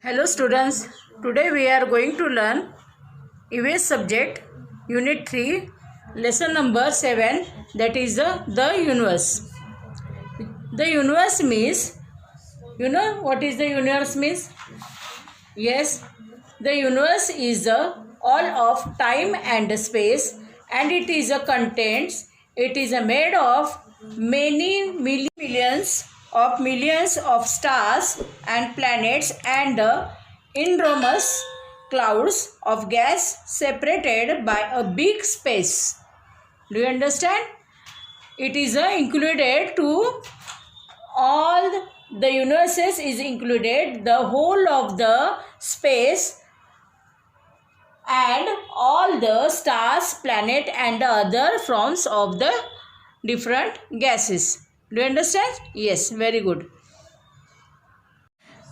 Hello students, today we are going to learn EVS subject unit 3 lesson number 7, that is the universe. The universe means, you know what is the universe means? Yes, the universe is all of time and space, and it is a contents. It is made of many millions of stars and planets and enormous clouds of gas separated by a big space. Do you understand? It is included to all the universes is included, the whole of the space and all the stars, planet and other forms of the different gases. Do you understand? Yes, very good.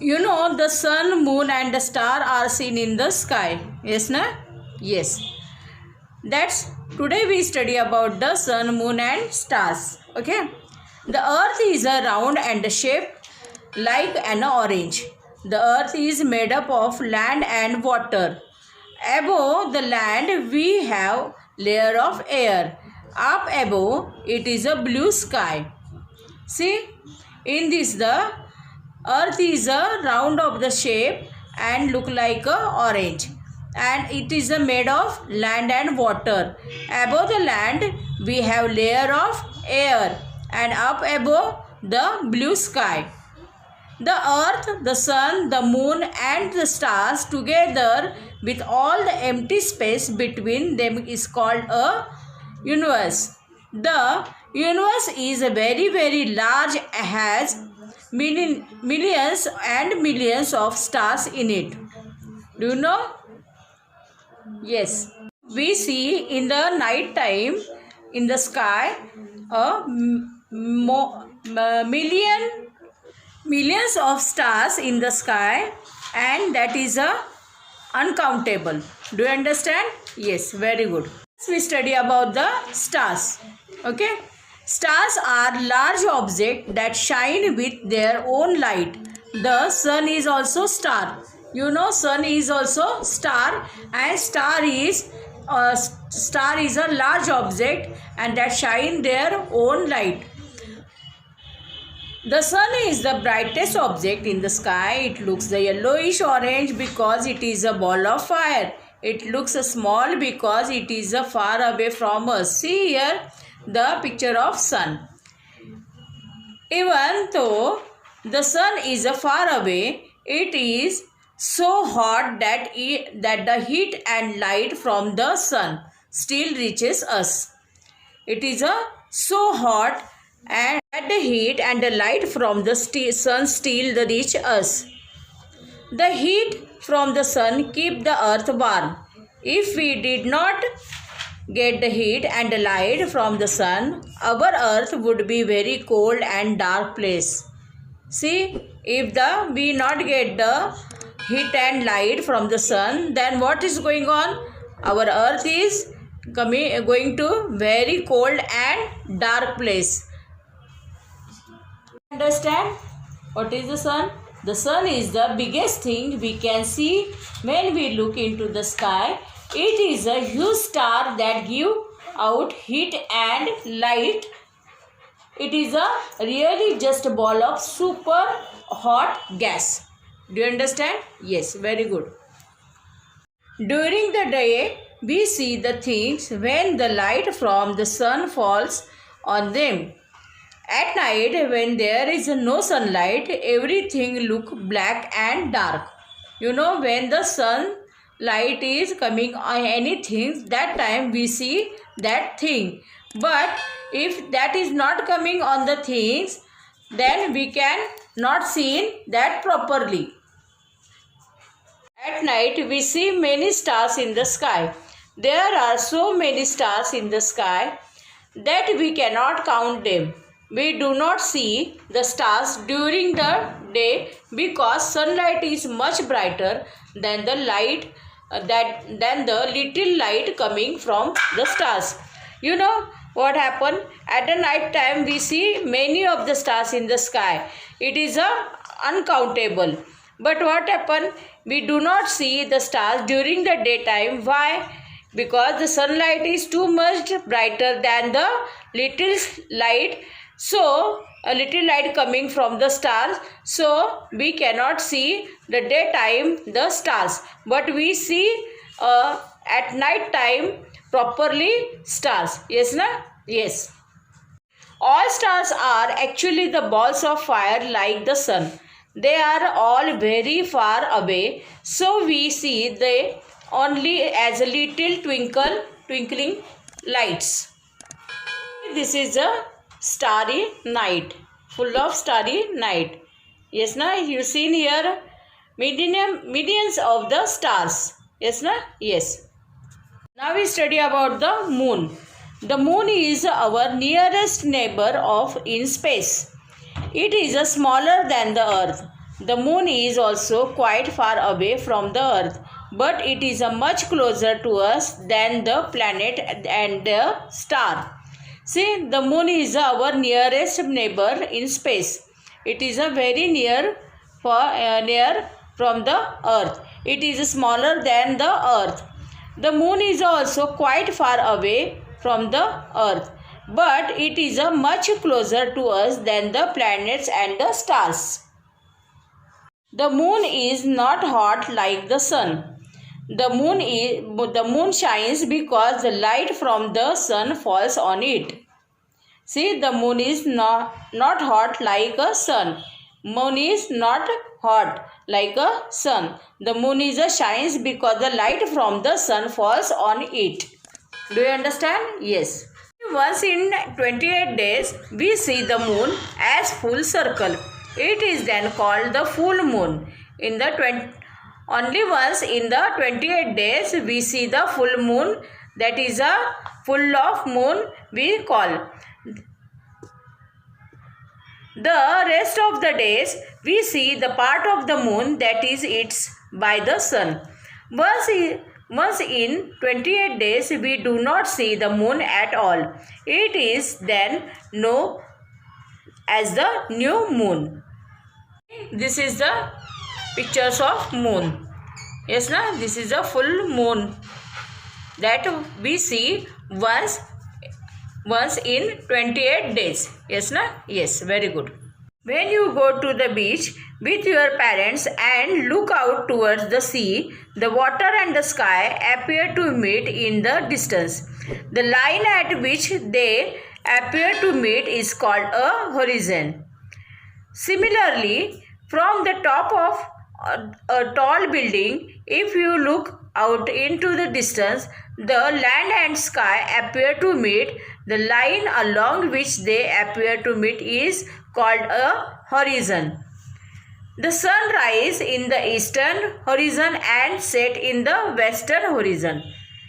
You know, the sun, moon and the star are seen in the sky. Yes, na? Yes. That's today we study about the sun, moon and stars. Okay. The earth is a round and shaped like an orange. The earth is made up of land and water. Above the land we have layer of air. Up above it is a blue sky. See, in this the earth is a round of the shape and look like a orange, and it is made of land and water. Above the land we have layer of air, and up above the blue sky. The earth, the sun, the moon and the stars together with all the empty space between them is called a universe. The universe is very large, has millions and millions of stars in it. Do you know? Yes. We see in the night time in the sky a millions of stars in the sky, and that is uncountable. Do you understand? Yes, very good. We study about the stars. Okay. Stars are large objects that shine with their own light. The sun is also star. You know, sun is also star, and star is a large object and that shine their own light. The sun is the brightest object in the sky. It looks the yellowish orange because it is a ball of fire. It looks small because it is far away from us. See here the picture of sun. Even though the sun is far away, it is so hot that the heat and light from the sun still reaches us. It is so hot, and the heat and the light from the sun still reach us. The heat from the sun keep the earth warm. If we did not get the heat and the light from the sun, our earth would be very cold and dark place. See, if we not get the heat and light from the sun, then what is going on? Our earth is going to very cold and dark place. Understand what is the sun? The sun is the biggest thing we can see when we look into the sky. It is a huge star that gives out heat and light. It is a really just a ball of super hot gas. Do you understand? Yes, very good. During the day, we see the things when the light from the sun falls on them. At night, when there is no sunlight, everything look black and dark. You know, when the sunlight is coming on anything, that time we see that thing. But if that is not coming on the things, then we can not see that properly. At night, we see many stars in the sky. There are so many stars in the sky that we cannot count them. We do not see the stars during the day because sunlight is much brighter than the light than the little light coming from the stars. You know what happened? At the night time we see many of the stars in the sky. It is uncountable. But what happen? We do not see the stars during the daytime. Why? Because the sunlight is too much brighter than the little light. So, a little light coming from the stars. So, we cannot see the daytime the stars. But we see at night time properly stars. Yes, na? Yes. All stars are actually the balls of fire like the sun. They are all very far away, so we see they only as a little twinkling lights. This is a starry night, full of starry night. Yes, na? You seen here millions of the stars. Yes, na? Yes. Now we study about the moon. The moon is our nearest neighbor in space. It is smaller than the earth. The moon is also quite far away from the earth, but it is much closer to us than the planet and the star. See, the moon is our nearest neighbor in space. It is very near from the earth. It is smaller than the earth. The moon is also quite far away from the earth, but it is much closer to us than the planets and the stars. The moon is not hot like the sun. The moon shines because the light from the sun falls on it. See, the moon is not hot like a sun. Moon is not hot like a sun. The moon shines because the light from the sun falls on it. Do you understand? Yes. Once in 28 days, we see the moon as full circle. It is then called the full moon. Only once in the 28 days, we see the full moon. That is a full of moon we call. The rest of the days, we see the part of the moon that is it's by the sun. Once in 28 days, we do not see the moon at all. It is then known as the new moon. This is the pictures of moon. Yes, na? This is a full moon that we see once in 28 days. Yes, na? Yes, very good. When you go to the beach with your parents and look out towards the sea, the water and the sky appear to meet in the distance. The line at which they appear to meet is called a horizon. Similarly, from the top of a tall building, if you look out into the distance, the land and sky appear to meet. The line along which they appear to meet is called a horizon. The sun rises in the eastern horizon and set in the western horizon.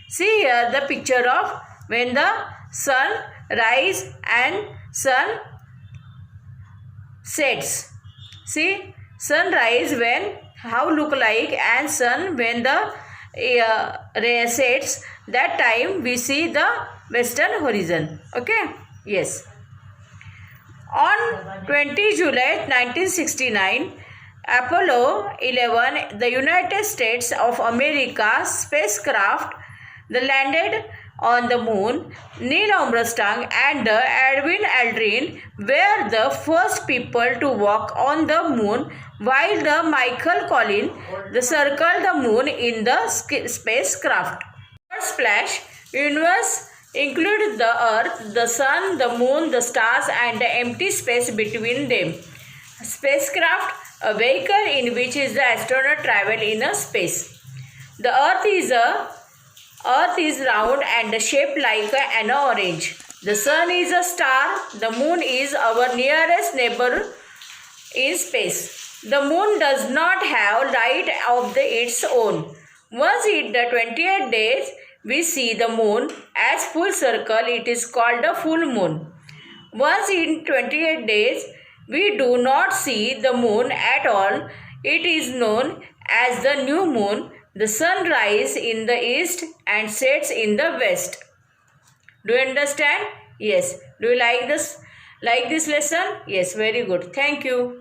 See here the picture of when the sun rises and sun sets. See, sun rise when how look like and sun when the ray sets, that time we see the western horizon. Okay? Yes. On 20 July 1969, Apollo 11, the United States of America spacecraft, landed on the moon. Neil Armstrong and Edwin Aldrin were the first people to walk on the moon, while the Michael Collins circled the moon in the spacecraft. First splash universe include the earth, the sun, the moon, the stars and the empty space between them. Spacecraft, a vehicle in which the astronaut travel in a space. The earth is round and shaped like an orange. The sun is a star. The moon is our nearest neighbor in space. The moon does not have light of its own. Once in the 28 days, we see the moon as full circle. It is called a full moon. Once in 28 days, we do not see the moon at all. It is known as the new moon. The sun rises in the east and sets in the west. Do you understand? Yes. Do you like this lesson? Yes, very good. Thank you.